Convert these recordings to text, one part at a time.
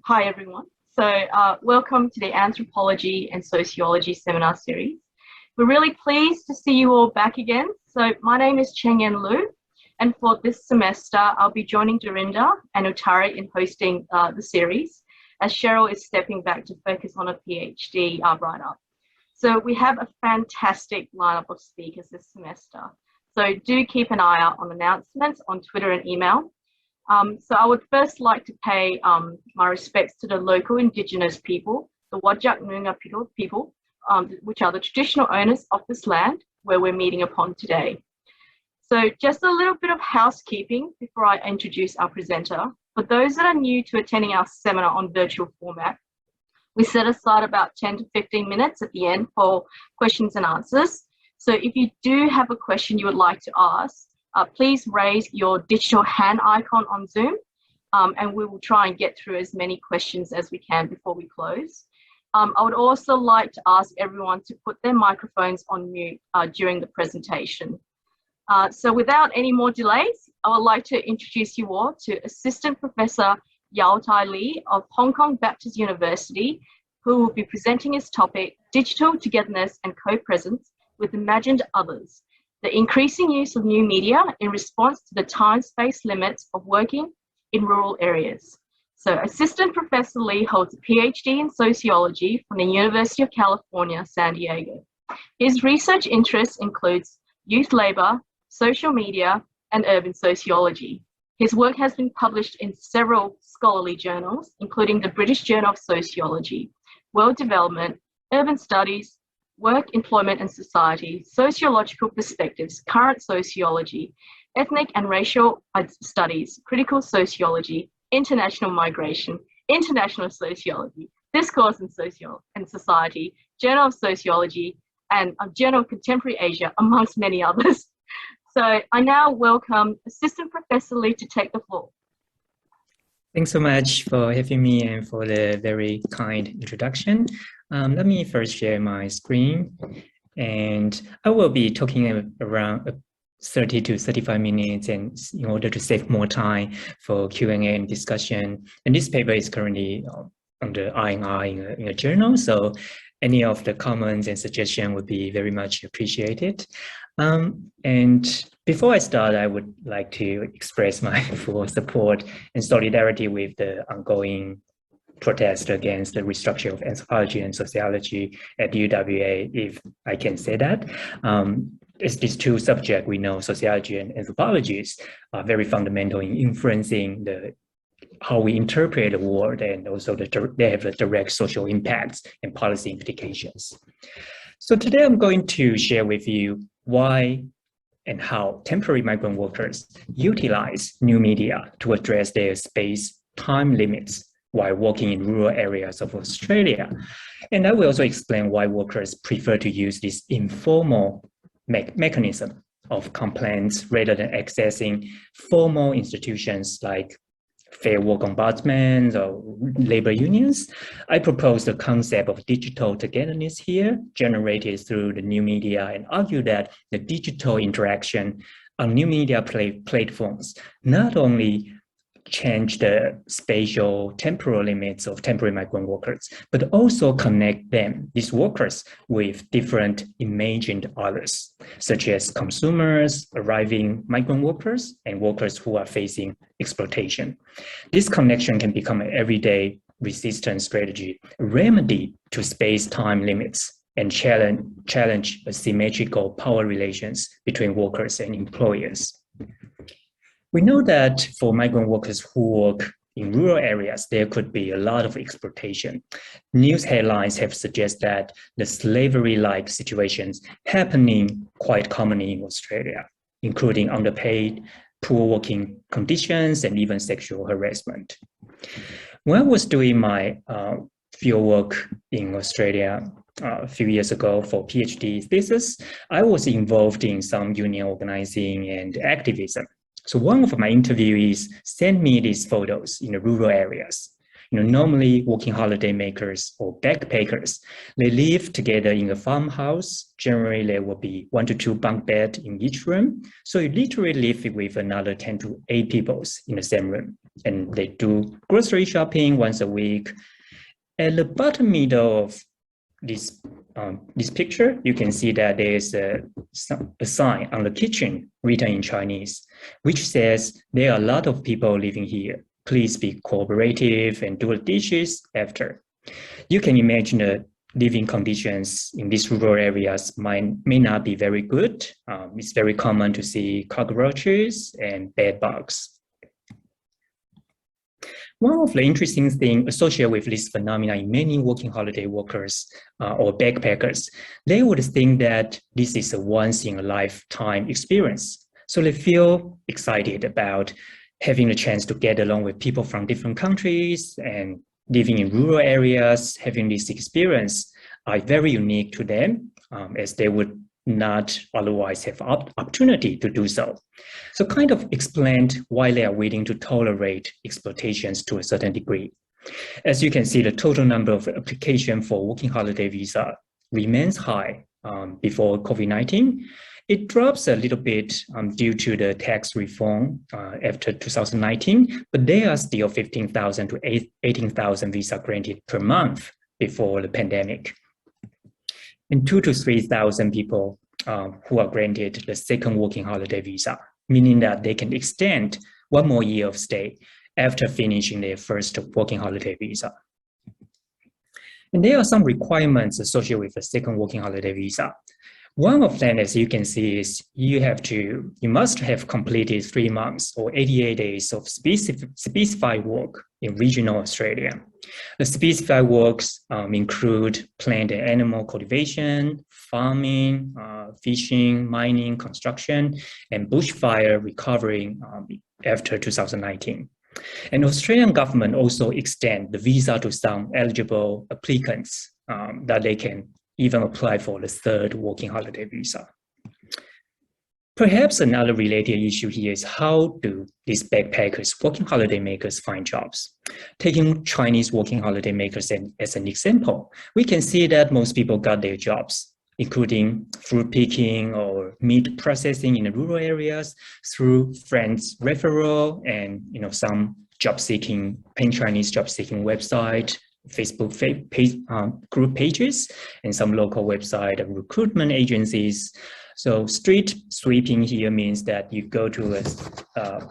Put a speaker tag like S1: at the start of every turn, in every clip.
S1: Hi, everyone. Welcome to the Anthropology and Sociology seminar series. We're really pleased to see you all back again. So my name is Cheng Yen Lu, and for this semester, I'll be joining Dorinda and Utari in hosting the series, as Cheryl is stepping back to focus on a PhD write-up. So we have a fantastic lineup of speakers this semester. So do keep an eye out on announcements on Twitter and email. So I would first like to pay my respects to the local Indigenous people, the Whadjuk Noongar people, which are the traditional owners of this land where we're meeting upon today. So just a little bit of housekeeping before I introduce our presenter. For those that are new to attending our seminar on virtual format, we set aside about 10 to 15 minutes at the end for questions and answers. So if you do have a question you would like to ask, please raise your digital hand icon on Zoom, and we will try and get through as many questions as we can before we close. I would also like to ask everyone to put their microphones on mute during the presentation. So without any more delays, I would like to introduce you all to Assistant Professor Yao-Tai Li of Hong Kong Baptist University, who will be presenting his topic, Digital Togetherness and Co-Presence with Imagined Others, the increasing use of new media in response to the time-space limits of working in rural areas. So Assistant Professor Li holds a PhD in sociology from the University of California, San Diego. His research interests includes youth labor, social media, and urban sociology. His work has been published in several scholarly journals, including the British Journal of Sociology, World Development, Urban Studies, Work, Employment and Society, Sociological Perspectives, Current Sociology, Ethnic and Racial Studies, Critical Sociology, International Migration, International Sociology, Discourse in Society, Journal of Sociology, and Journal of Contemporary Asia, amongst many others. So I now welcome Assistant Professor Li to take the floor.
S2: Thanks so much for having me and for the very kind introduction. Let me first share my screen, and I will be talking around 30 to 35 minutes, and in order to save more time for Q&A and discussion. And this paper is currently under I&R in a journal, so any of the comments and suggestions would be very much appreciated. And before I start, I would like to express my full support and solidarity with the ongoing protest against the restructuring of anthropology and sociology at UWA, if I can say that. These two subjects, we know sociology and anthropology are very fundamental in influencing how we interpret the world, and also they have a direct social impacts and policy implications. So today I'm going to share with you why and how temporary migrant workers utilize new media to address their space-time limits while working in rural areas of Australia. And I will also explain why workers prefer to use this informal mechanism of complaints rather than accessing formal institutions like Fair Work Ombudsman or labor unions. I propose the concept of digital togetherness here, generated through the new media, and argue that the digital interaction on new media platforms not only change the spatial temporal limits of temporary migrant workers, but also connect these workers, with different imagined others, such as consumers, arriving migrant workers, and workers who are facing exploitation. This connection can become an everyday resistance strategy, a remedy to space-time limits, and challenge asymmetrical power relations between workers and employers. We know that for migrant workers who work in rural areas, there could be a lot of exploitation. News headlines have suggested that the slavery-like situations happening quite commonly in Australia, including underpaid, poor working conditions, and even sexual harassment. When I was doing my field work in Australia a few years ago for PhD thesis, I was involved in some union organizing and activism. So one of my interviewees sent me these photos in the rural areas. Normally working holiday makers or backpackers, they live together in a farmhouse. Generally, there will be 1 to 2 bunk beds in each room. So you literally live with another 10 to 8 people in the same room. and they do grocery shopping once a week. At the bottom middle of this picture, you can see that there is a sign on the kitchen written in Chinese, which says there are a lot of people living here. Please be cooperative and do the dishes after. You can imagine the living conditions in these rural areas may not be very good. It's very common to see cockroaches and bed bugs. One of the interesting things associated with this phenomenon in many working holiday workers or backpackers, they would think that this is a once-in-a-lifetime experience. So they feel excited about having the chance to get along with people from different countries and living in rural areas, having this experience are very unique to them, as they would not otherwise have opportunity to do so. So kind of explained why they are willing to tolerate exploitations to a certain degree. As you can see, the total number of applications for working holiday visa remains high before COVID-19. It drops a little bit due to the tax reform after 2019, but there are still 15,000 to 18,000 visa granted per month before the pandemic. And 2,000 to 3,000 people who are granted the second working holiday visa, meaning that they can extend one more year of stay after finishing their first working holiday visa. And there are some requirements associated with the second working holiday visa. One of them, as you can see, is you must have completed 3 months or 88 days of specified work in regional Australia. The specified works include plant and animal cultivation, farming, fishing, mining, construction, and bushfire recovery after 2019. And the Australian government also extend the visa to some eligible applicants that they can even apply for the third working holiday visa. Perhaps another related issue here is how do these backpackers, working holiday makers, find jobs? Taking Chinese working holiday makers as an example, we can see that most people got their jobs, including fruit picking or meat processing in the rural areas through friends' referral and some job-seeking, Pan Chinese job-seeking website, Facebook group pages, and some local website and recruitment agencies. So street sweeping here means that you go to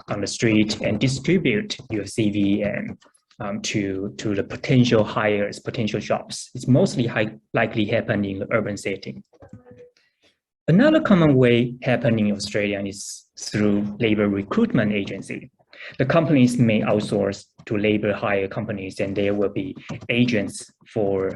S2: on the street and distribute your CV and to the potential hires, potential jobs. It's mostly likely happening in the urban setting. Another common way happening in Australia is through labor recruitment agency. The companies may outsource to labor hire companies, and there will be agents or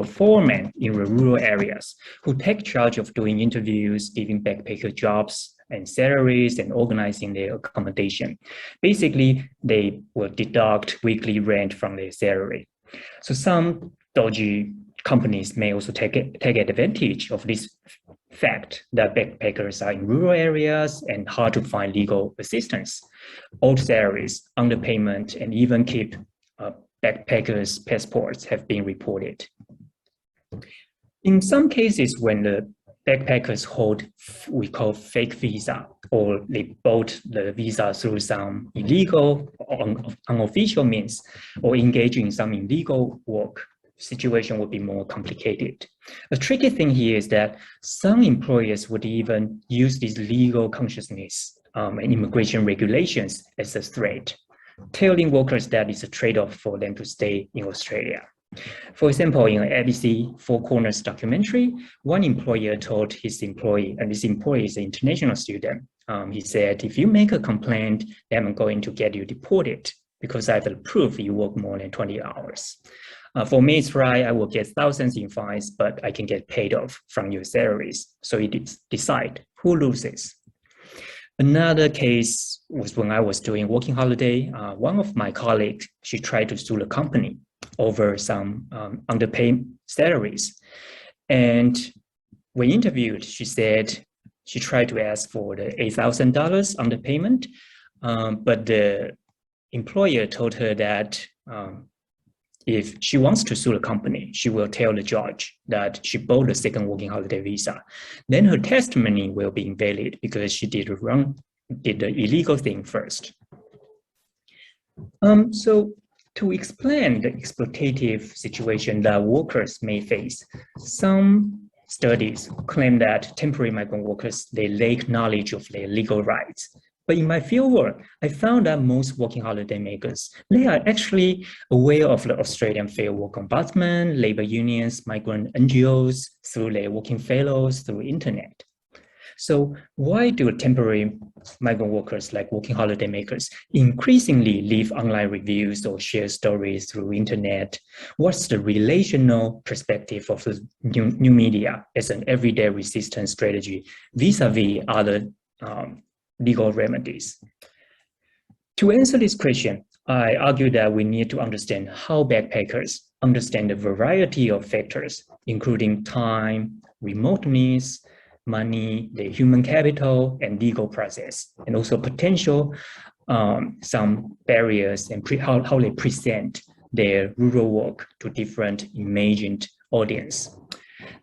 S2: foremen in the rural areas who take charge of doing interviews, giving backpacker jobs and salaries, and organizing their accommodation. Basically, they will deduct weekly rent from their salary. So some dodgy companies may also take advantage of this fact that backpackers are in rural areas and hard to find legal assistance. Old salaries, underpayment, and even keep backpackers' passports have been reported. In some cases, when the backpackers hold we call fake visa, or they bought the visa through some illegal or unofficial means, or engage in some illegal work, situation would be more complicated. A tricky thing here is that some employers would even use this legal consciousness and immigration regulations as a threat, telling workers that it's a trade-off for them to stay in Australia. For example, in an ABC Four Corners documentary, one employer told his employee, and this employee is an international student, he said, if you make a complaint, then I'm going to get you deported because I have proof you work more than 20 hours. For me, it's right, I will get thousands in fines, but I can get paid off from your salaries. So you decide who loses. Another case was when I was doing working holiday. One of my colleagues, she tried to sue the company over some underpaid salaries. And when interviewed, she said she tried to ask for the $8,000 underpayment, but the employer told her that if she wants to sue the company, she will tell the judge that she bought the second working holiday visa. Then her testimony will be invalid because she did the illegal thing first. So to explain the exploitative situation that workers may face, some studies claim that temporary migrant workers, they lack knowledge of their legal rights. But in my fieldwork, I found that most working holiday makers, they are actually aware of the Australian Fair Work Ombudsman, labor unions, migrant NGOs, through their working fellows, through internet. So why do temporary migrant workers like working holiday makers increasingly leave online reviews or share stories through internet? What's the relational perspective of the new media as an everyday resistance strategy vis-a-vis other legal remedies? To answer this question, I argue that we need to understand how backpackers understand the variety of factors, including time, remoteness, money, the human capital, and legal process, and also potential some barriers and how they present their rural work to different imagined audience.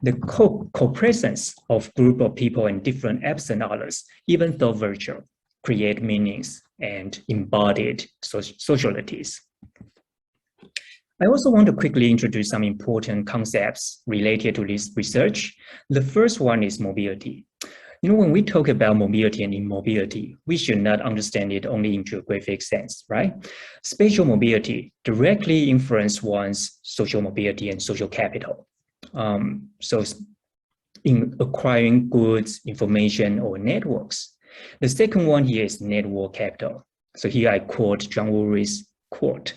S2: The copresence of group of people in different apps and others, even though virtual, create meanings and embodied socialities. I also want to quickly introduce some important concepts related to this research. The first one is mobility. When we talk about mobility and immobility, we should not understand it only in geographic sense, right? Spatial mobility directly influences one's social mobility and social capital. So in acquiring goods, information, or networks. The second one here is network capital. So here I quote John Woolry's quote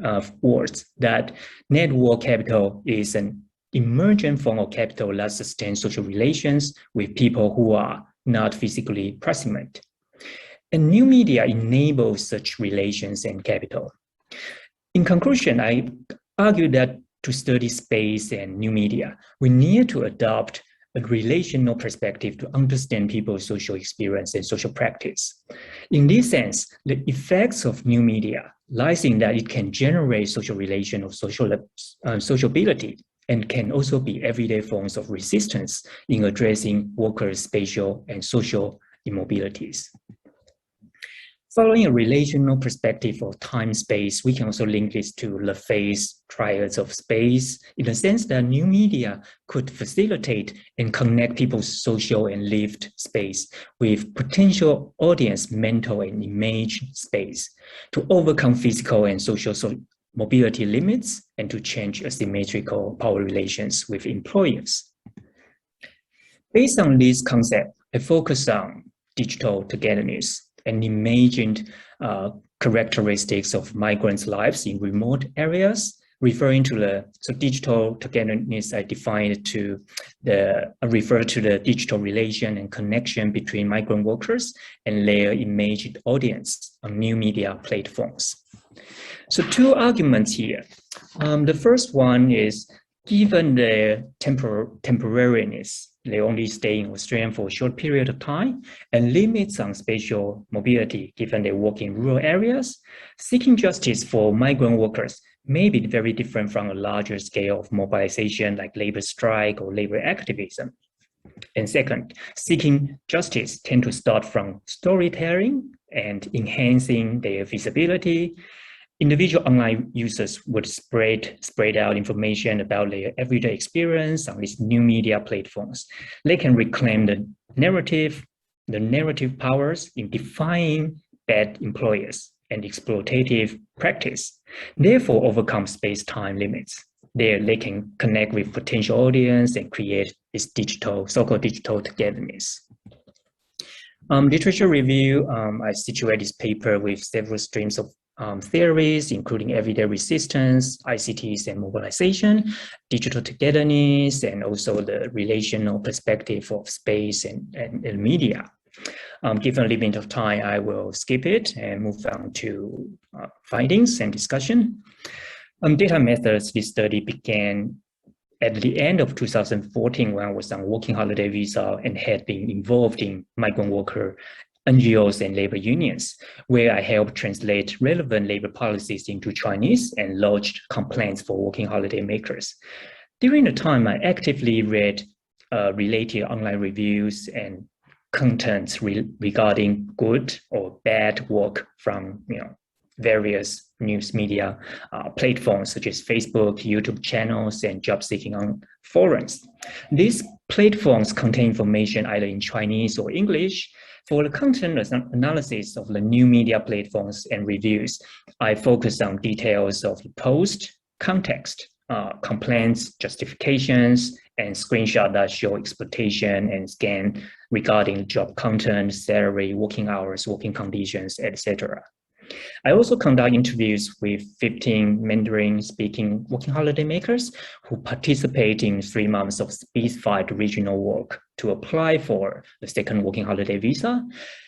S2: of words that network capital is an emergent form of capital that sustains social relations with people who are not physically proximate. And new media enables such relations and capital. In conclusion, I argue that to study space and new media, we need to adopt a relational perspective to understand people's social experience and social practice. In this sense, the effects of new media lies in that it can generate social relation of sociability and can also be everyday forms of resistance in addressing workers' spatial and social immobilities. Following a relational perspective of time-space, we can also link this to Lefebvre's triads of space in the sense that new media could facilitate and connect people's social and lived space with potential audience mental and image space to overcome physical and social mobility limits and to change asymmetrical power relations with employers. Based on this concept, I focus on digital togetherness and imagined characteristics of migrants' lives in remote areas, referring to the digital togetherness I defined to refer to the digital relation and connection between migrant workers and their imagined audience on new media platforms. So two arguments here. The first one is, given the temporariness, they only stay in Australia for a short period of time, and limits on spatial mobility given they work in rural areas, seeking justice for migrant workers may be very different from a larger scale of mobilization like labor strike or labor activism. And second, seeking justice tend to start from storytelling and enhancing their visibility. Individual online users would spread out information about their everyday experience on these new media platforms. They can reclaim the narrative powers in defining bad employers and exploitative practice, therefore overcome space-time limits. There, they can connect with potential audience and create this so-called digital togetherness. Literature review, I situate this paper with several streams of theories, including everyday resistance, ICTs and mobilization, digital togetherness, and also the relational perspective of space and media. Given a limit of time, I will skip it and move on to findings and discussion. Data methods, this study began at the end of 2014 when I was on working holiday visa and had been involved in migrant worker NGOs and labor unions, where I helped translate relevant labor policies into Chinese and lodged complaints for working holiday makers. During the time, I actively read related online reviews and contents regarding good or bad work from various news media platforms such as Facebook, YouTube channels, and job seeking on forums. These platforms contain information either in Chinese or English. For the content analysis of the new media platforms and reviews, I focus on details of the post, context, complaints, justifications, and screenshots that show exploitation and scan regarding job content, salary, working hours, working conditions, etc. I also conduct interviews with 15 Mandarin-speaking working holiday makers who participate in 3 months of specified regional work to apply for the second working holiday visa.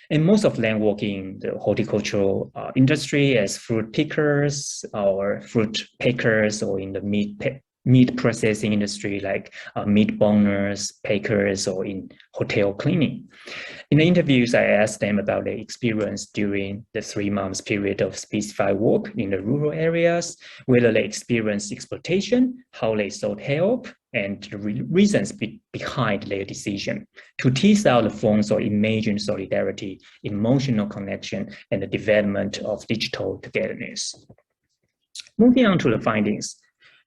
S2: And most of them work in the horticultural industry as fruit pickers or fruit pickers, or in the meat processing industry like meat boners, packers, or in hotel cleaning. In the interviews, I asked them about their experience during the 3 months period of specified work in the rural areas, whether they experienced exploitation, how they sought help, and the reasons behind their decision, to tease out the forms of imagined solidarity, emotional connection, and the development of digital togetherness. Moving on to the findings.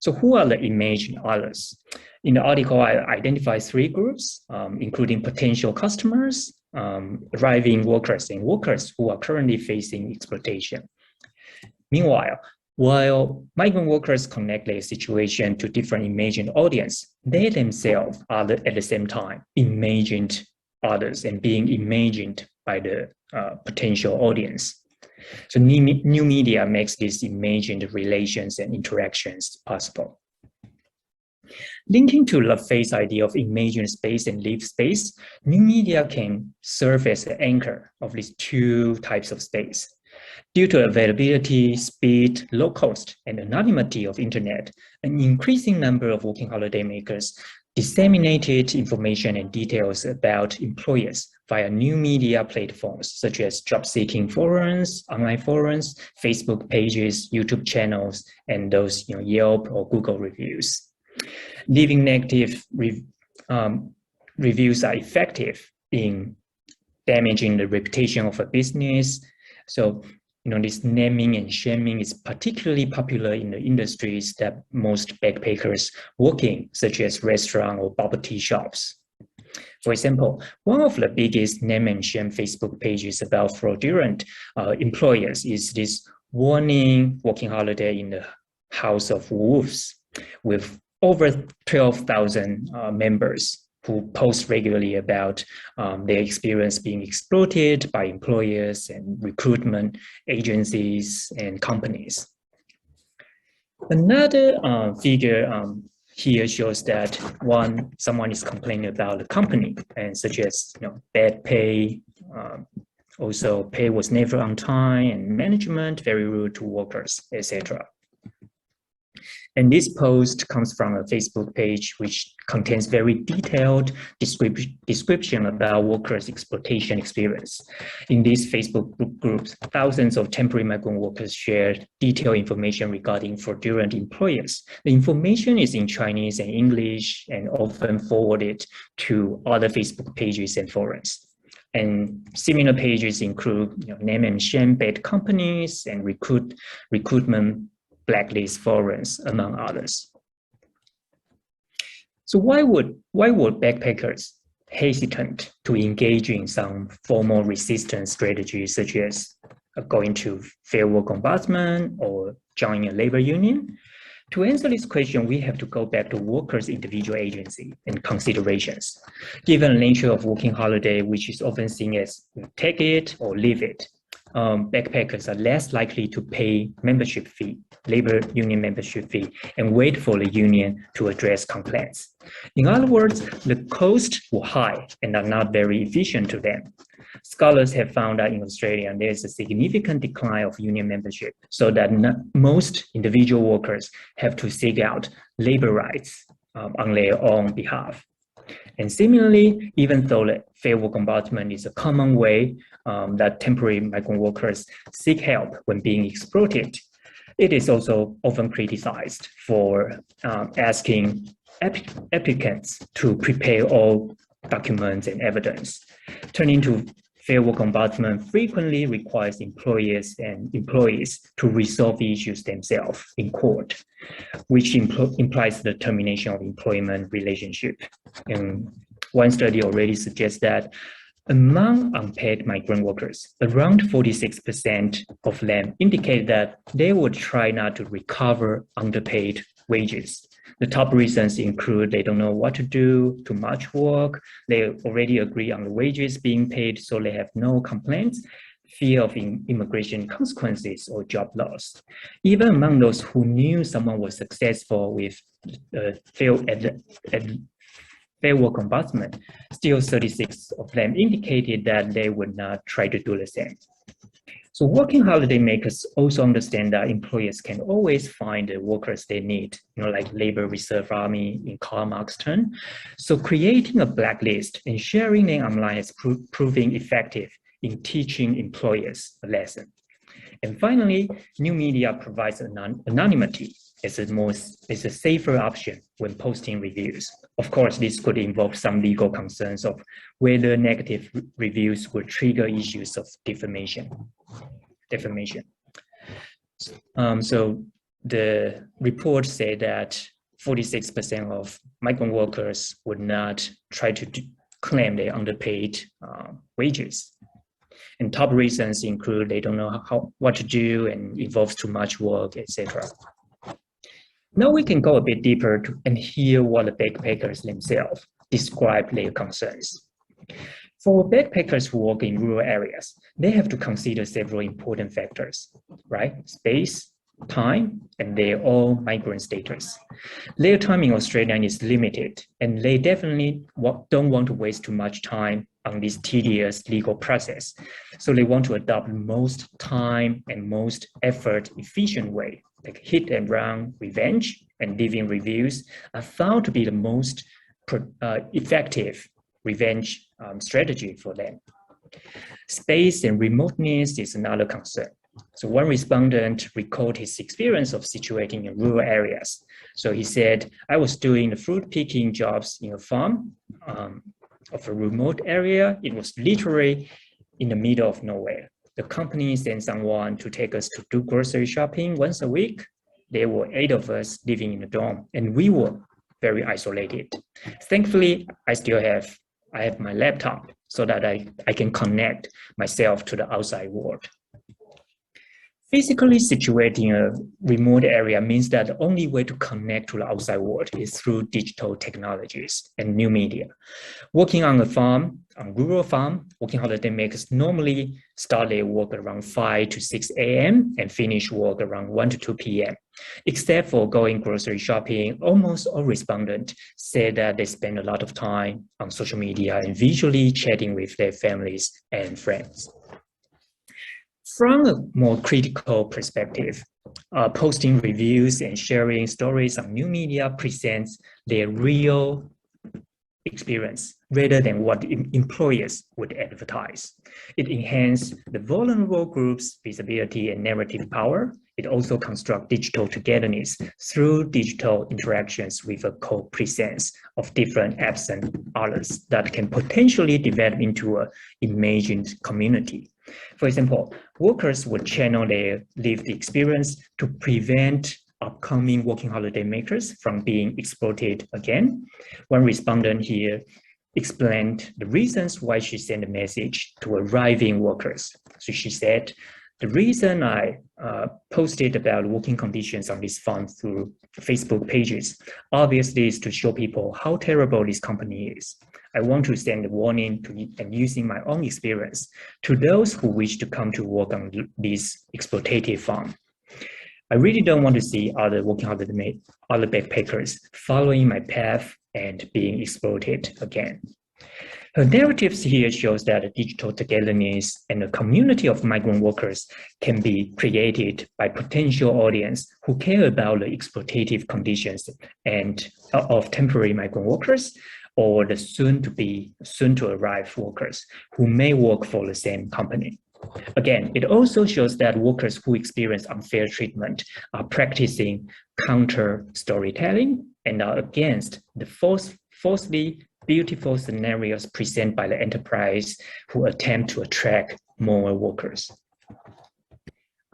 S2: So who are the imagined others? In the article, I identify 3 groups, including potential customers, arriving workers, and workers who are currently facing exploitation. Meanwhile, while migrant workers connect their situation to different imagined audience, they themselves are at the same time imagined others and being imagined by the potential audience. So new media makes these imagined relations and interactions possible. Linking to the face idea of imagined space and lived space, new media can serve as the anchor of these 2 types of space. Due to availability, speed, low cost, and anonymity of internet, an increasing number of working holiday makers disseminated information and details about employers via new media platforms such as job-seeking forums, online forums, Facebook pages, YouTube channels, and those Yelp or Google reviews. Leaving negative reviews are effective in damaging the reputation of a business. So, this naming and shaming is particularly popular in the industries that most backpackers work in, such as restaurant or bubble tea shops. For example, one of the biggest name and shame Facebook pages about fraudulent employers is this warning working holiday in the House of Wolves, with over 12,000 members who post regularly about their experience being exploited by employers and recruitment agencies and companies. Another figure here shows that someone is complaining about the company, and such as bad pay, also pay was never on time, and management very rude to workers, etc. And this post comes from a Facebook page which contains very detailed description about workers' exploitation experience. In these Facebook groups, thousands of temporary migrant workers shared detailed information regarding fraudulent employers. The information is in Chinese and English and often forwarded to other Facebook pages and forums. And similar pages include name and shame bad companies and recruitment blacklist forums, among others. So why would backpackers hesitant to engage in some formal resistance strategies, such as going to Fair Work Ombudsman or joining a labor union? To answer this question, we have to go back to workers' individual agency and considerations. Given the nature of working holiday, which is often seen as take it or leave it, backpackers are less likely to pay membership fee, labor union membership fee, and wait for the union to address complaints. In other words, the costs were high and are not very efficient to them. Scholars have found that in Australia, there is a significant decline of union membership, so that most individual workers have to seek out labor rights on their own behalf. And similarly, even though the Fair Work Ombudsman is a common way that temporary migrant workers seek help when being exploited, it is also often criticized for asking applicants to prepare all documents and evidence, turning to Fair Work Ombudsman frequently requires employers and employees to resolve issues themselves in court, which implies the termination of employment relationship. And one study already suggests that among unpaid migrant workers, around 46% of them indicate that they would try not to recover underpaid wages. The top reasons include they don't know what to do, too much work, they already agree on the wages being paid, so they have no complaints, fear of immigration consequences or job loss. Even among those who knew someone was successful with Fair Work Ombudsman, still 36 of them indicated that they would not try to do the same. So working holiday makers also understand that employers can always find the workers they need, like labor reserve army in Karl Marx's term. So creating a blacklist and sharing them online is proving effective in teaching employers a lesson. And finally, new media provides anonymity as a safer option when posting reviews. Of course, this could involve some legal concerns of whether negative reviews would trigger issues of defamation. So the report said that 46% of migrant workers would not try to claim their underpaid wages. And top reasons include they don't know what to do and involves too much work, etc. Now we can go a bit deeper and hear what the backpackers themselves describe their concerns. For backpackers who work in rural areas, they have to consider several important factors, right? Space, time, and their own migrant status. Their time in Australia is limited, and they definitely don't want to waste too much time on this tedious legal process. So they want to adopt the most time and most effort efficient way, like hit and run revenge and leaving reviews are found to be the most effective revenge strategy for them. Space and remoteness is another concern. So one respondent recalled his experience of situating in rural areas. So he said, I was doing the fruit picking jobs in a farm of a remote area. It was literally in the middle of nowhere. The company sent someone to take us to do grocery shopping once a week. There were 8 of us living in a dorm, and we were very isolated. Thankfully, I have my laptop so that I can connect myself to the outside world. Physically situated in a remote area means that the only way to connect to the outside world is through digital technologies and new media. Working on a farm, on a rural farm, working holiday makers normally start their work around 5 to 6 a.m. and finish work around 1 to 2 p.m. Except for going grocery shopping, almost all respondents say that they spend a lot of time on social media and visually chatting with their families and friends. From a more critical perspective, posting reviews and sharing stories on new media presents their real experience rather than what employers would advertise. It enhances the vulnerable groups' visibility and narrative power. It also constructs digital togetherness through digital interactions with a co-presence of different absent others that can potentially develop into an imagined community. For example, workers would channel their lived experience to prevent upcoming working holiday makers from being exploited again. One respondent here explained the reasons why she sent a message to arriving workers. So she said, the reason I posted about working conditions on this farm through Facebook pages, obviously is to show people how terrible this company is. I want to send a warning and using my own experience to those who wish to come to work on this exploitative farm. I really don't want to see other working holiday other backpackers following my path and being exploited again. Her narratives here shows that a digital togetherness and a community of migrant workers can be created by potential audience who care about the exploitative conditions and of temporary migrant workers or the soon to arrive workers who may work for the same company. Again, it also shows that workers who experience unfair treatment are practicing counter storytelling and are against the falsely beautiful scenarios presented by the enterprise who attempt to attract more workers.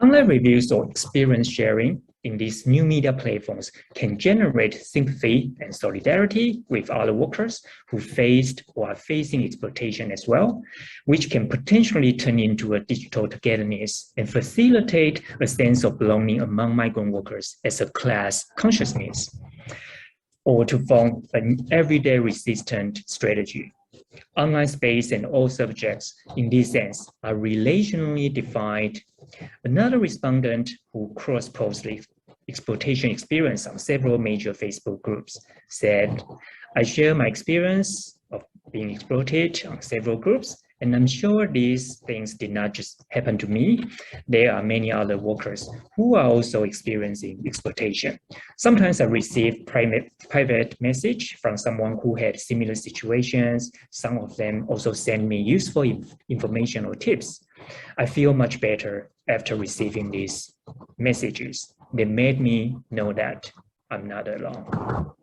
S2: Online reviews or experience sharing in these new media platforms can generate sympathy and solidarity with other workers who faced or are facing exploitation as well, which can potentially turn into a digital togetherness and facilitate a sense of belonging among migrant workers as a class consciousness, or to form an everyday resistant strategy. Online space and all subjects in this sense are relationally defined. Another respondent who cross-posted exploitation experience on several major Facebook groups said, I share my experience of being exploited on several groups, and I'm sure these things did not just happen to me. There are many other workers who are also experiencing exploitation. Sometimes I receive private message from someone who had similar situations. Some of them also send me useful information or tips. I feel much better after receiving these messages. They made me know that I'm not alone.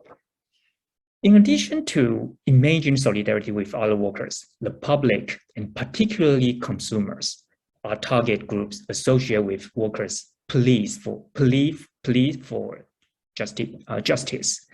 S2: In addition to imagining solidarity with other workers, the public and particularly consumers are target groups associated with workers' pleas for justice.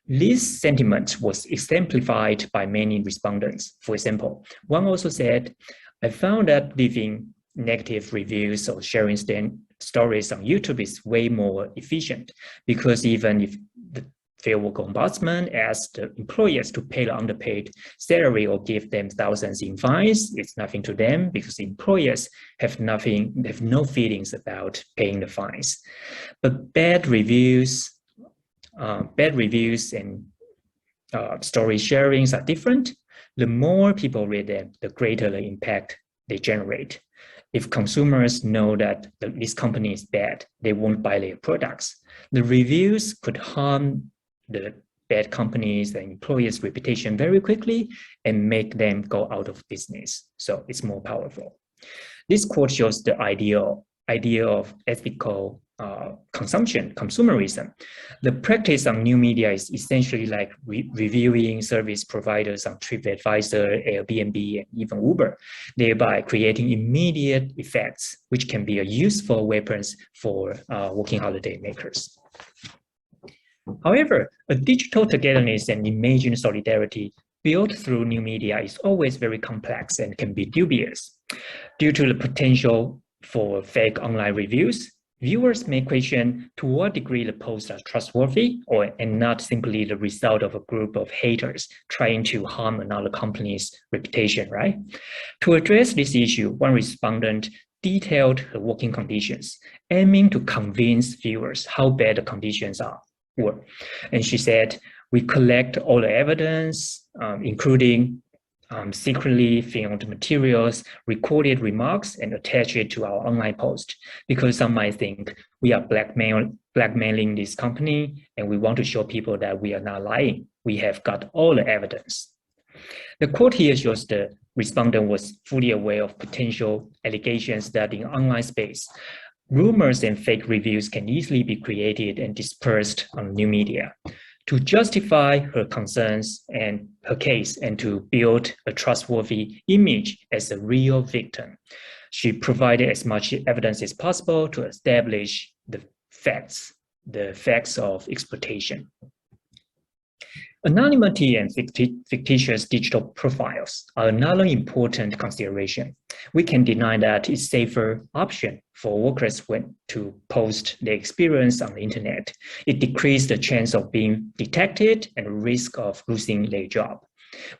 S2: This sentiment was exemplified by many respondents. For example, one also said, I found that leaving negative reviews or sharing stories on YouTube is way more efficient, because even if the Fair Work Ombudsman asks the employers to pay the underpaid salary or give them thousands in fines, it's nothing to them because employers have no feelings about paying the fines. But bad reviews and story sharings are different. The more people read them, the greater the impact they generate. If consumers know that this company is bad, they won't buy their products. The reviews could harm the bad companies and employers' reputation very quickly and make them go out of business. So it's more powerful. This quote shows the idea of ethical consumption, consumerism. The practice on new media is essentially like reviewing service providers on TripAdvisor, Airbnb, and even Uber, thereby creating immediate effects, which can be a useful weapons for working holiday makers. However, a digital togetherness and imagined solidarity built through new media is always very complex and can be dubious. Due to the potential for fake online reviews, viewers may question to what degree the posts are trustworthy and not simply the result of a group of haters trying to harm another company's reputation, right? To address this issue, one respondent detailed her working conditions, aiming to convince viewers how bad the conditions were. And she said, we collect all the evidence, including secretly filmed materials, recorded remarks, and attach it to our online post, because some might think we are blackmailing this company, and we want to show people that we are not lying. We have got all the evidence. The quote here shows the respondent was fully aware of potential allegations that in online space, rumors and fake reviews can easily be created and dispersed on new media. To justify her concerns and her case and to build a trustworthy image as a real victim, she provided as much evidence as possible to establish the facts of exploitation. Anonymity and fictitious digital profiles are another important consideration. We can deny that it's a safer option for workers to post their experience on the internet. It decreases the chance of being detected and risk of losing their job.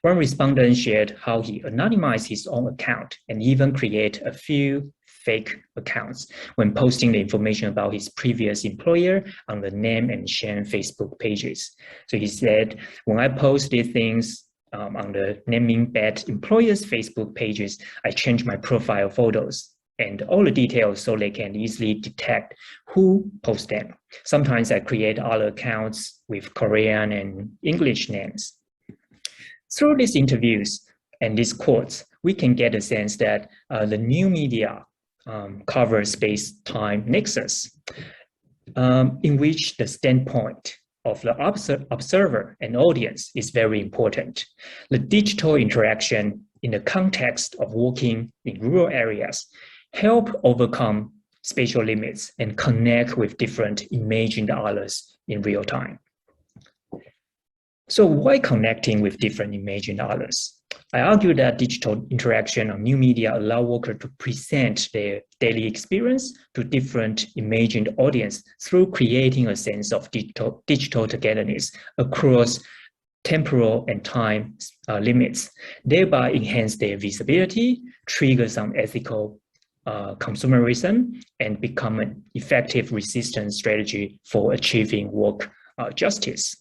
S2: One respondent shared how he anonymized his own account and even created a few fake accounts when posting the information about his previous employer on the name and shame Facebook pages. So he said, when I post these things on the naming bad employers Facebook pages, I change my profile photos and all the details so they can easily detect who posts them. Sometimes I create other accounts with Korean and English names. Through these interviews and these quotes, we can get a sense that the new media covers space-time nexus, in which the standpoint of the observer and audience is very important. The digital interaction in the context of working in rural areas help overcome spatial limits and connect with different imagined others in real time. So why connecting with different imagined others? I argue that digital interaction on new media allow workers to present their daily experience to different imagined audience through creating a sense of digital togetherness across temporal and time limits, thereby enhance their visibility, trigger some ethical consumerism, and become an effective resistance strategy for achieving work justice.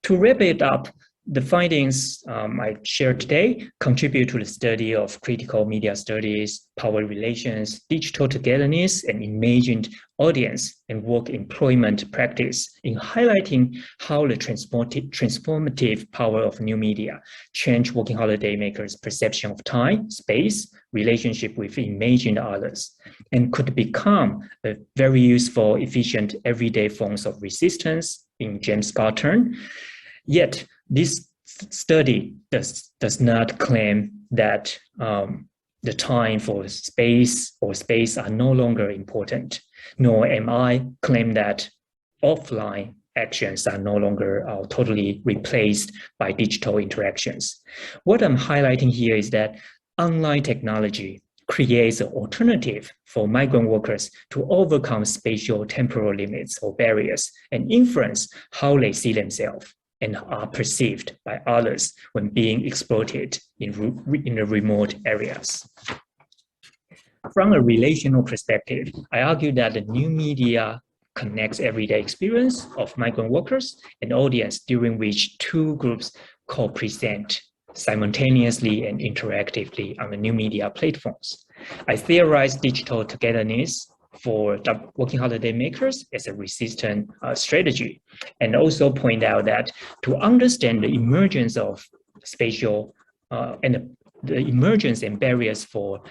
S2: To wrap it up, the findings I shared today contribute to the study of critical media studies, power relations, digital togetherness, and imagined audience and work employment practice in highlighting how the transformative power of new media change working holiday makers' perception of time, space, relationship with imagined others, and could become a very useful, efficient, everyday forms of resistance in James Scott's term. Yet, this study does not claim that the time for space or space are no longer important, nor am I claim that offline actions are no longer totally replaced by digital interactions. What I'm highlighting here is that online technology creates an alternative for migrant workers to overcome spatial temporal limits or barriers and influence how they see themselves and are perceived by others when being exploited in the remote areas. From a relational perspective, I argue that the new media connects everyday experience of migrant workers and audience during which two groups co-present simultaneously and interactively on the new media platforms. I theorize digital togetherness for working holiday makers as a resistant strategy, and also point out that to understand the emergence of spatial and the emergence and barriers for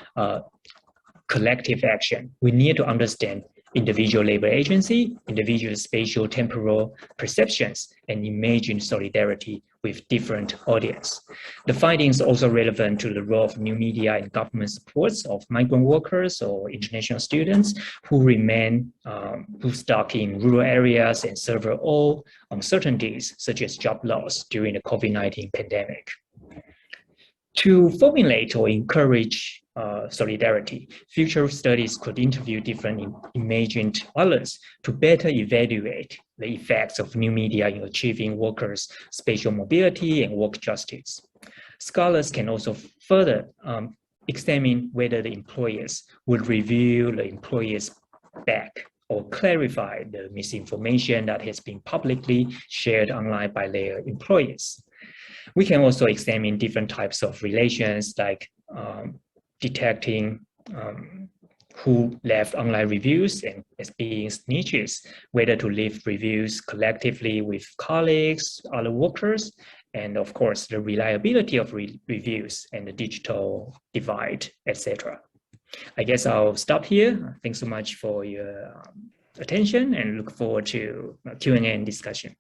S2: collective action, we need to understand individual labor agency, individual spatial temporal perceptions, and imagined solidarity with different audience. The findings are also relevant to the role of new media and government supports of migrant workers or international students who remain stuck in rural areas and suffer all uncertainties such as job loss during the COVID-19 pandemic. To formulate or encourage solidarity, future studies could interview different imagined others to better evaluate the effects of new media in achieving workers' spatial mobility and work justice. Scholars can also further examine whether the employers would review the employers back or clarify the misinformation that has been publicly shared online by their employees. We can also examine different types of relations like detecting who left online reviews and as being snitches, whether to leave reviews collectively with colleagues, other workers, and of course, the reliability of reviews and the digital divide, etc. I guess I'll stop here. Thanks so much for your attention and look forward to Q&A and discussion.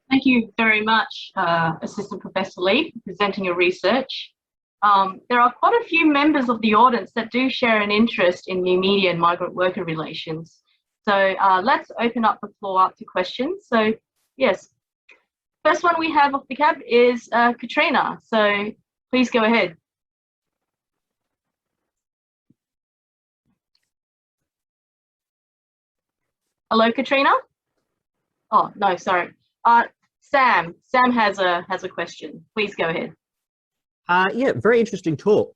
S1: Thank you very much, Assistant Professor Li, for presenting your research. There are quite a few members of the audience that do share an interest in new media and migrant worker relations. So let's open up the floor up to questions. So yes, first one we have off the cab is Katrina. So please go ahead. Hello, Katrina? Oh, no, sorry. Sam has a question. Please go ahead.
S3: Yeah, very interesting talk.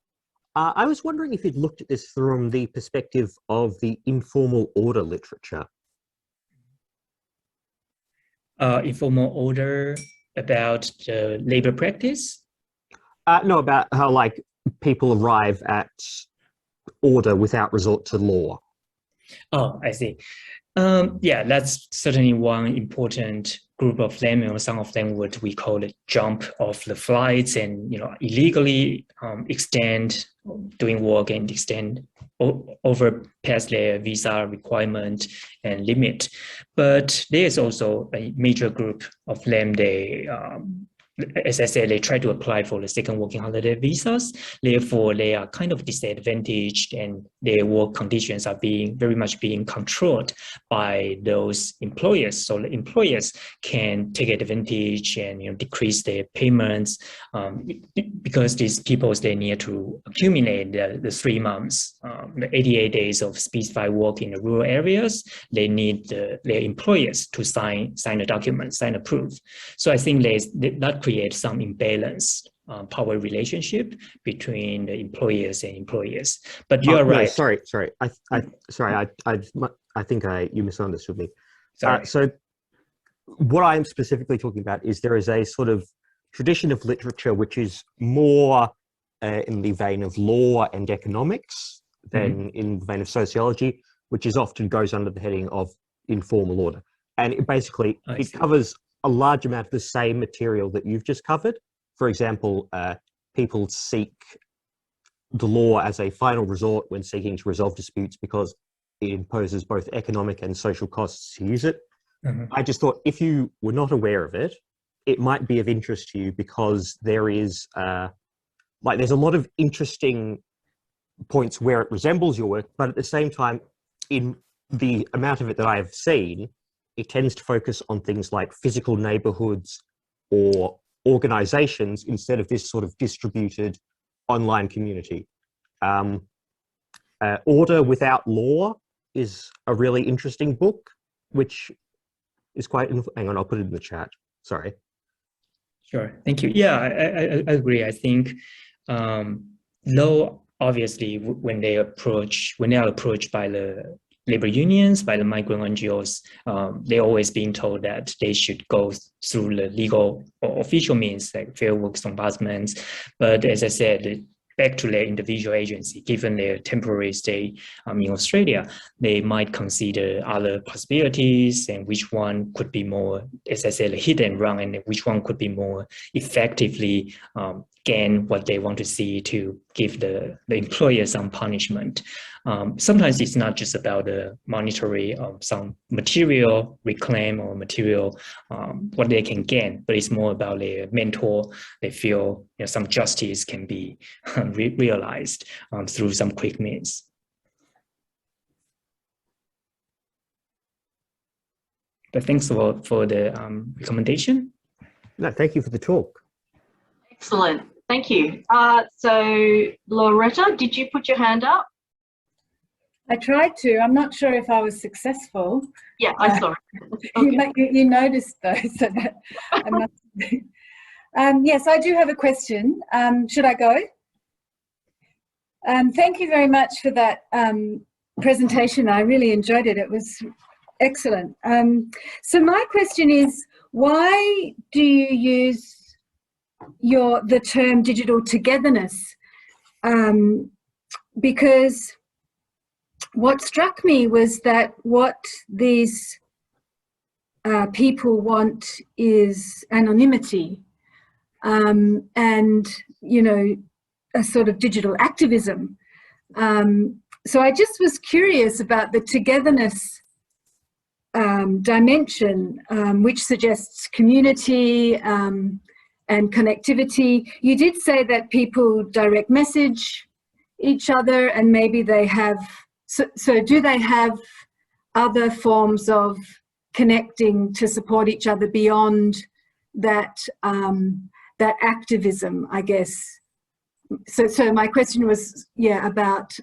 S3: I was wondering if you'd looked at this from the perspective of the informal order literature.
S2: Informal order about the labor practice?
S3: No, about how people arrive at order without resort to law.
S2: Oh, I see. Yeah, that's certainly one important group of them, and some of them would we call it jump off the flights and illegally extend doing work and extend over past their visa requirement and limit. But there is also a major group of them. They as I said, they try to apply for the second working holiday visas. Therefore, they are kind of disadvantaged, and their work conditions are very much being controlled by those employers. So the employers can take advantage and decrease their payments because these people, they need to accumulate the 3 months, the 88 days of specified work in the rural areas. They need their employers to sign a document, sign a proof. So I think that creates some imbalance power relationship between the employers and employers. But you are right.
S3: Sorry. I think you misunderstood me.
S2: Sorry.
S3: So what I am specifically talking about is there is a sort of tradition of literature which is more in the vein of law and economics than in the vein of sociology, which is often goes under the heading of informal order. And it basically, it covers a large amount of the same material that you've just covered. For example, people seek the law as a final resort when seeking to resolve disputes because it imposes both economic and social costs to use it. I just thought if you were not aware of it, it might be of interest to you because there is there's a lot of interesting points where it resembles your work, but at the same time, in the amount of it that I have seen, it tends to focus on things like physical neighborhoods or organizations instead of this sort of distributed online community. Order Without Law is a really interesting book, which is quite, hang on, I'll put it in the chat. Sorry.
S2: Sure, thank you. Yeah, I agree. I think though obviously when they are approached by the labor unions, by the migrant NGOs, they're always being told that they should go through the legal or official means like Fair Work Ombudsman. But as I said, back to their individual agency, given their temporary stay in Australia, they might consider other possibilities and which one could be more, as I said, hit and run, and which one could be more effectively gain what they want to see to give the employer some punishment. Sometimes it's not just about the monetary some material reclaim or material what they can gain, but it's more about their mentor. They feel some justice can be realized through some quick means. But thanks for the recommendation.
S3: No, thank you for the talk.
S1: Excellent, thank you. So Loretta, did you put your hand up?
S4: I tried to. I'm not sure if I was successful.
S1: Yeah, I saw it. Okay.
S4: You noticed though, so that I must. Yes, I do have a question. Should I go? Thank you very much for that presentation. I really enjoyed it. It was excellent. So my question is, why do you use the term digital togetherness? Because what struck me was that what these people want is anonymity and, a sort of digital activism. So I just was curious about the togetherness dimension, which suggests community and connectivity. You did say that people direct message each other and maybe they have, so do they have other forms of connecting to support each other beyond that, that activism, I guess? So my question was, about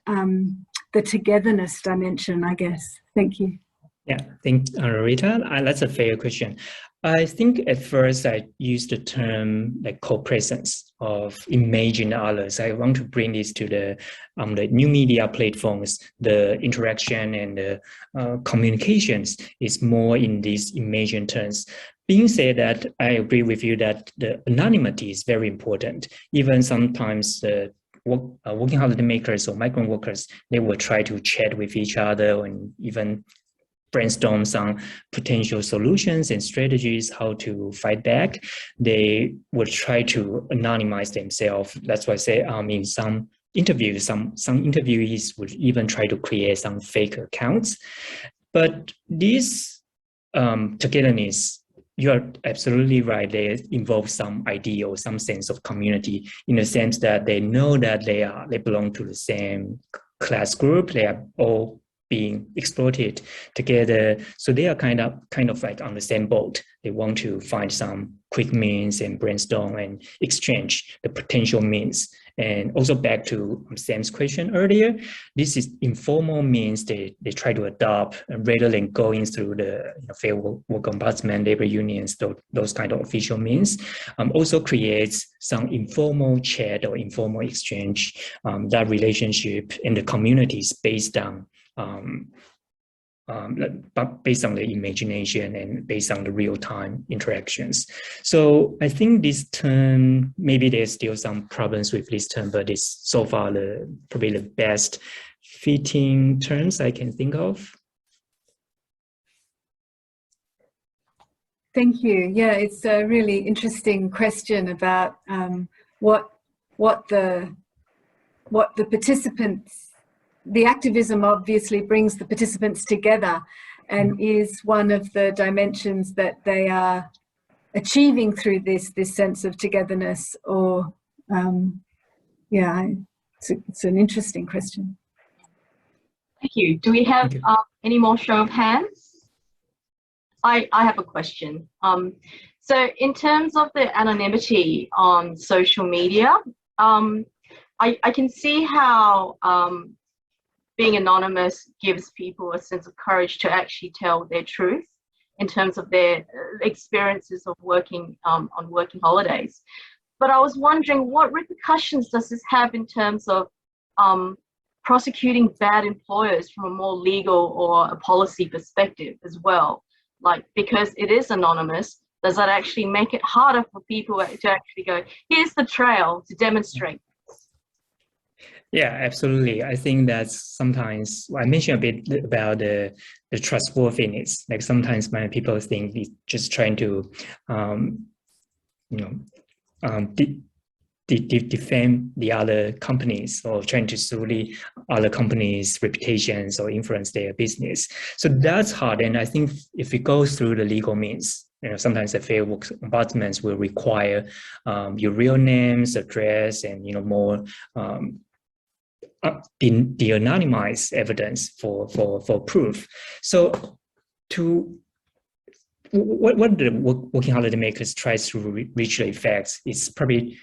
S4: the togetherness dimension, I guess. Thank you.
S2: Yeah, thanks, Rita. That's a fair question. I think at first I used the term like copresence of imagine others. I want to bring this to the new media platforms. The interaction and the communications is more in these imagine terms. Being said that, I agree with you that the anonymity is very important. Even sometimes the working holiday makers or migrant workers, they will try to chat with each other and even brainstorm some potential solutions and strategies how to fight back. They would try to anonymize themselves. That's why I say in some interviews, some interviewees would even try to create some fake accounts. But this togetherness, you are absolutely right. They involve some idea or some sense of community, in the sense that they know that they belong to the same class group. They are all being exploited together, so they are kind of like on the same boat. They want to find some quick means and brainstorm and exchange the potential means. And also back to Sam's question earlier, this is informal means they try to adopt rather than going through the Fair Work Ombudsman, labor unions, those kind of official means. Also creates some informal chat or informal exchange, that relationship in the communities based on based on the imagination and based on the real-time interactions. So I think this term, maybe there's still some problems with this term, but it's so far probably the best fitting terms I can think of.
S4: Thank you. Yeah, it's a really interesting question about what the participants. The activism obviously brings the participants together and is one of the dimensions that they are achieving through this sense of togetherness. Or yeah, it's an interesting question.
S1: Thank you. Do we have any more show of hands? I have a question. So in terms of the anonymity on social media, I can see how being anonymous gives people a sense of courage to actually tell their truth in terms of their experiences of working on working holidays. But I was wondering, what repercussions does this have in terms of prosecuting bad employers from a more legal or a policy perspective as well? Like, because it is anonymous, does that actually make it harder for people to actually go, here's the trail to demonstrate?
S2: Yeah, absolutely. I think that's sometimes, I mentioned a bit about the trustworthiness. Like sometimes when people think it's just trying to, defame the other companies or trying to sue the other companies' reputations or influence their business. So that's hard. And I think if it goes through the legal means, sometimes the Fair Work Ombudsman will require your real names, address, and more the anonymized evidence for proof. So what the working holiday makers tries to reach the effects is probably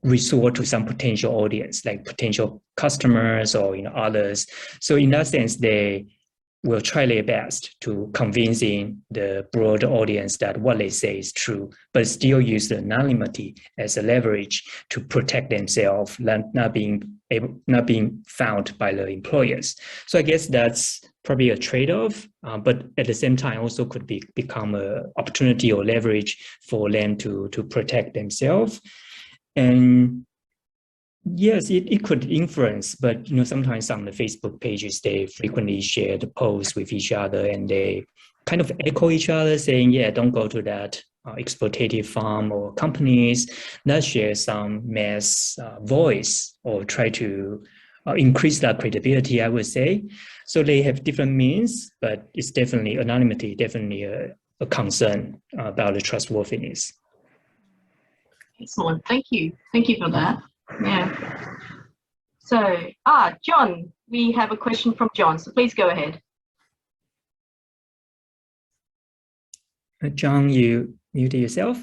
S2: resort to some potential audience, like potential customers or others. So in that sense, they will try their best to convincing the broad audience that what they say is true, but still use the anonymity as a leverage to protect themselves, not being found by the employers. So I guess that's probably a trade-off, but at the same time also could become an opportunity or leverage for them to protect themselves. And yes, it could influence, but sometimes on the Facebook pages, they frequently share the posts with each other and they kind of echo each other saying, yeah, don't go to that exploitative farm or companies. That share some mass voice or try to increase that credibility, I would say. So they have different means, but it's definitely anonymity, definitely a concern about the trustworthiness.
S1: Excellent. Thank you. Thank you for that. Yeah. So, John, we have a question from John, so please go ahead.
S2: John, you muted yourself.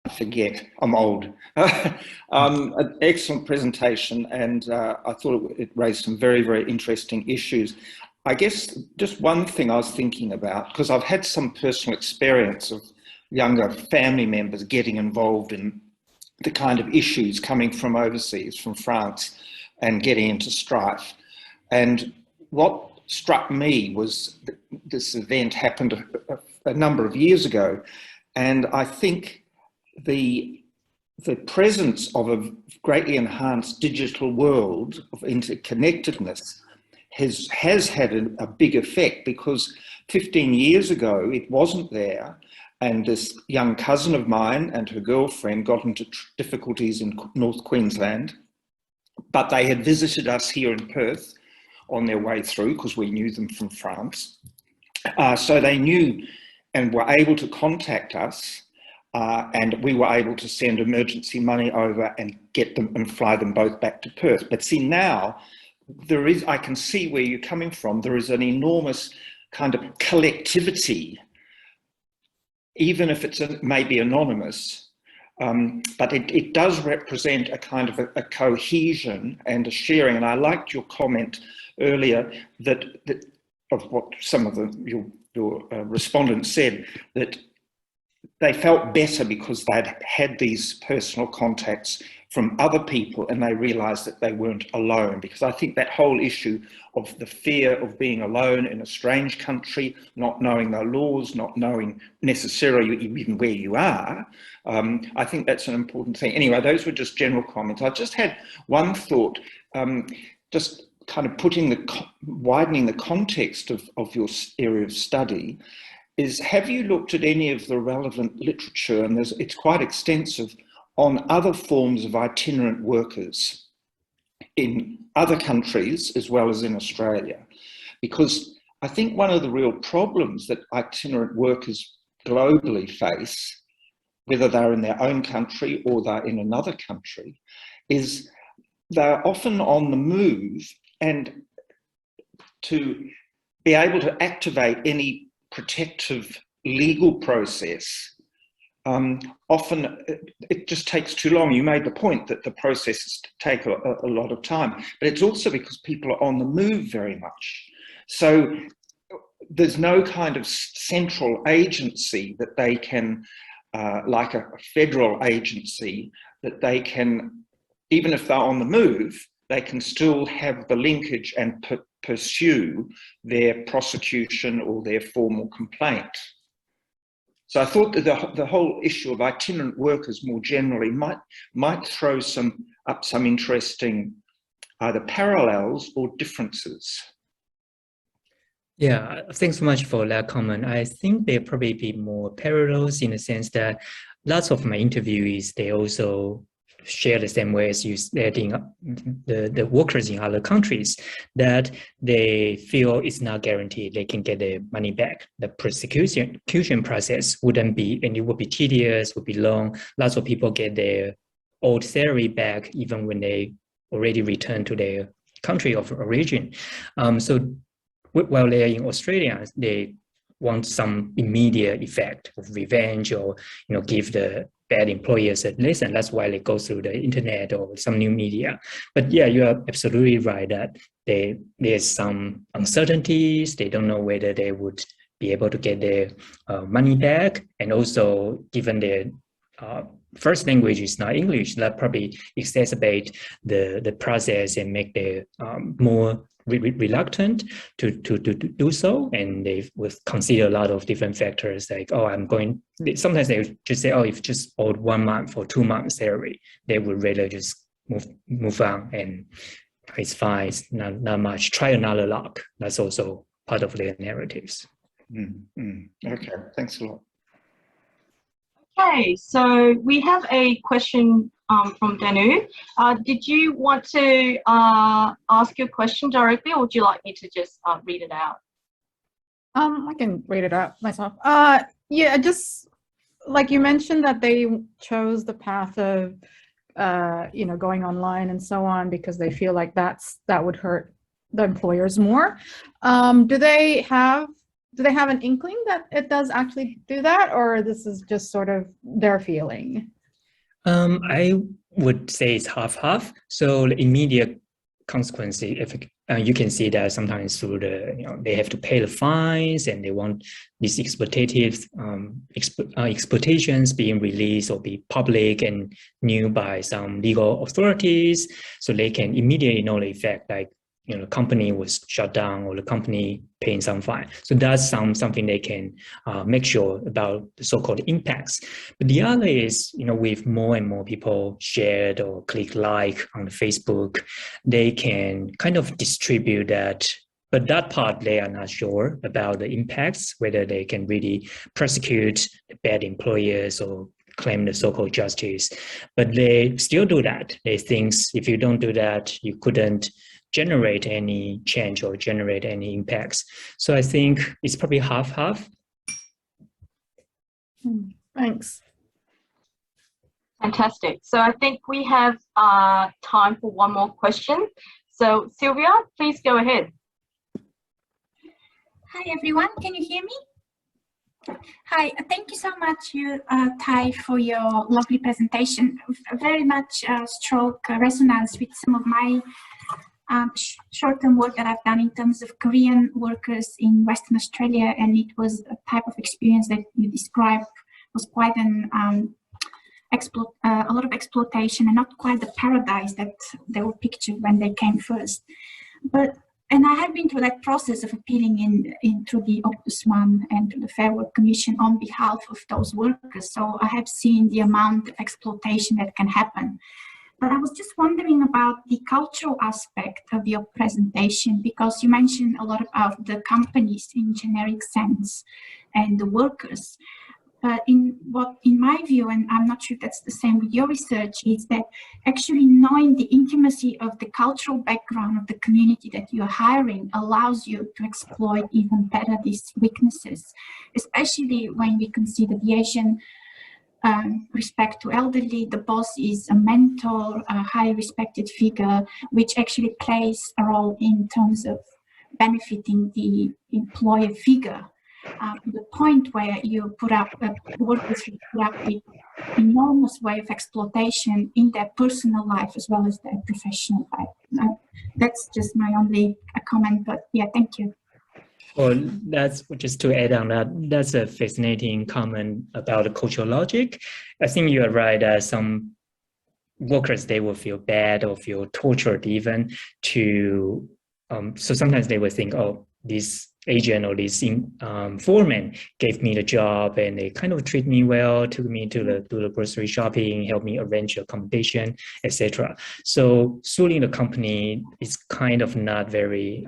S5: I forget, I'm old. An excellent presentation, and I thought it raised some very, very interesting issues. I guess just one thing I was thinking about, because I've had some personal experience of younger family members getting involved in the kind of issues coming from overseas, from France, and getting into strife. And what struck me was that this event happened a number of years ago, and I think the the presence of a greatly enhanced digital world of interconnectedness has had a big effect, because 15 years ago it wasn't there, and this young cousin of mine and her girlfriend got into difficulties in North Queensland, but they had visited us here in Perth on their way through because we knew them from France. So they knew and were able to contact us, and we were able to send emergency money over and get them and fly them both back to Perth. But see, now there is, I can see where you're coming from. There is an enormous kind of collectivity, even if it's maybe anonymous, but it does represent a kind of a cohesion and a sharing. And I liked your comment earlier that of what some of your respondents said, that they felt better because they'd had these personal contacts from other people and they realised that they weren't alone. Because I think that whole issue of the fear of being alone in a strange country, not knowing the laws, not knowing necessarily even where you are, I think that's an important thing. Anyway, those were just general comments. I just had one thought, just kind of widening the context of your area of study, is have you looked at any of the relevant literature, and it's quite extensive, on other forms of itinerant workers in other countries as well as in Australia? Because I think one of the real problems that itinerant workers globally face, whether they're in their own country or they're in another country, is they're often on the move, and to be able to activate any protective legal process, often it just takes too long. You made the point that the processes take a lot of time, but it's also because people are on the move very much. So there's no kind of central agency that they can, like a federal agency, that they can, even if they're on the move, they can still have the linkage and pursue their prosecution or their formal complaint. So I thought that the whole issue of itinerant workers more generally might throw up some interesting either parallels or differences.
S2: Yeah, thanks so much for that comment. I think there probably be more parallels in the sense that lots of my interviewees, they also share the same way as you said, the workers in other countries, that they feel it's not guaranteed they can get their money back. The prosecution process wouldn't be, and it would be tedious, would be long. Lots of people get their old salary back even when they already return to their country of origin. So while they're in Australia, they want some immediate effect of revenge, or give the bad employers a lesson. That's why they go through the internet or some new media. But yeah, you are absolutely right that there's some uncertainties. They don't know whether they would be able to get their money back, and also given their first language is not English, that probably exacerbate the process and make them more reluctant to do so, and they would consider a lot of different factors like, sometimes they just say, if just owed 1 month or 2 months salary, they would rather just move on, and it's fine, it's not much, try another luck. That's also part of their narratives.
S5: Okay, thanks a lot.
S1: Okay, so we have a question from Danu. Did you want to ask your question directly, or would you like me to just read it out?
S6: I can read it out myself. Yeah, just like you mentioned that they chose the path of, going online and so on because they feel like that would hurt the employers more. Do they have an inkling that it does actually do that, or this is just sort of their feeling?
S2: I would say it's half-half. So the immediate consequence, if you can see that sometimes through they have to pay the fines, and they want these exploitative exploitations being released or be public and knew by some legal authorities, so they can immediately know the effect. Like the company was shut down or the company paying some fine. So that's something they can make sure about the so-called impacts. But the other is, with more and more people shared or click like on Facebook, they can kind of distribute that. But that part, they are not sure about the impacts, whether they can really prosecute the bad employers or claim the so-called justice. But they still do that. They think if you don't do that, you couldn't generate any change or generate any impacts. So I think it's probably half-half.
S6: Thanks.
S1: Fantastic. So I think we have time for one more question. So Silvia, please go ahead.
S7: Hi everyone, can you hear me? Hi, thank you so much, Tai, for your lovely presentation. Very much stroke resonance with some of my short-term work that I've done in terms of Korean workers in Western Australia, and it was a type of experience that you described was quite a lot of exploitation and not quite the paradise that they were pictured when they came first. And I have been through that process of appealing through the Ombudsman and through the Fair Work Commission on behalf of those workers. So I have seen the amount of exploitation that can happen. But I was just wondering about the cultural aspect of your presentation, because you mentioned a lot about the companies in generic sense and the workers. But in my view, and I'm not sure if that's the same with your research, is that actually knowing the intimacy of the cultural background of the community that you're hiring allows you to exploit even better these weaknesses, especially when we consider the Asian respect to elderly. The boss is a mentor, a highly respected figure, which actually plays a role in terms of benefiting the employer figure. To the point where you workers put up with enormous way of exploitation in their personal life as well as their professional life. That's just my only comment, but yeah, thank you.
S2: Well, that's just to add on that. That's a fascinating comment about the cultural logic. I think you are right that some workers, they will feel bad or feel tortured even to. So sometimes they will think, oh, this agent or this foreman gave me the job and they kind of treat me well, took me to the grocery shopping, helped me arrange accommodation, etc. So suing the company is kind of not very,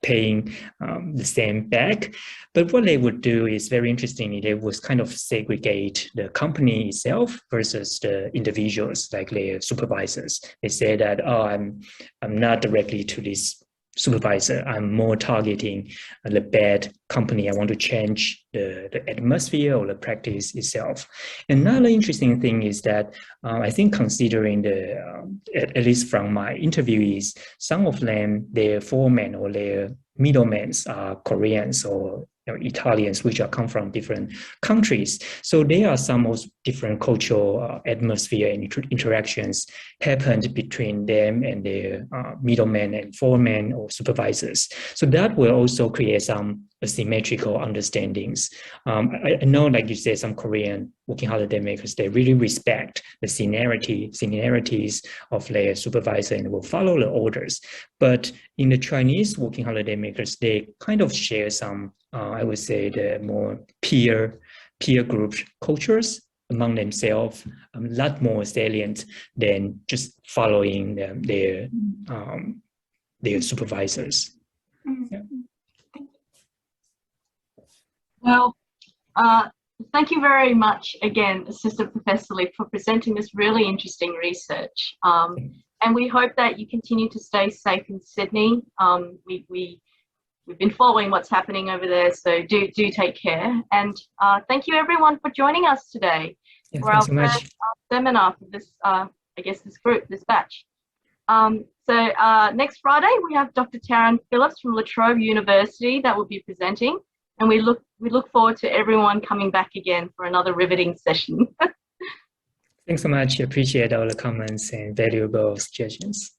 S2: paying the same back. But what they would do is very interesting. They would kind of segregate the company itself versus the individuals, like their supervisors. They say that, oh, I'm not directly to this supervisor. I'm more targeting the bad company. I want to change the atmosphere or the practice itself. Another interesting thing is that I think considering at least from my interviewees, some of them, their foremen or their middlemen are Koreans or Italians, which come from different countries. So there are some of different cultural atmosphere and interactions happened between them and their middlemen and foremen or supervisors. So that will also create some asymmetrical understandings. I know, like you said, some Korean working holiday makers, they really respect the seniorities of their supervisor and will follow the orders. But in the Chinese working holiday makers, they kind of share some, I would say, the more peer group cultures among themselves, a lot more salient than just following their supervisors. Yeah.
S1: Well, thank you very much again, Assistant Professor Li, for presenting this really interesting research. And we hope that you continue to stay safe in Sydney. We've been following what's happening over there, so do take care. And thank you everyone for joining us today for our first seminar for this, this batch. So next Friday, we have Dr. Taryn Phillips from La Trobe University that will be presenting. And we look forward to everyone coming back again for another riveting session.
S2: Thanks so much. I appreciate all the comments and valuable suggestions.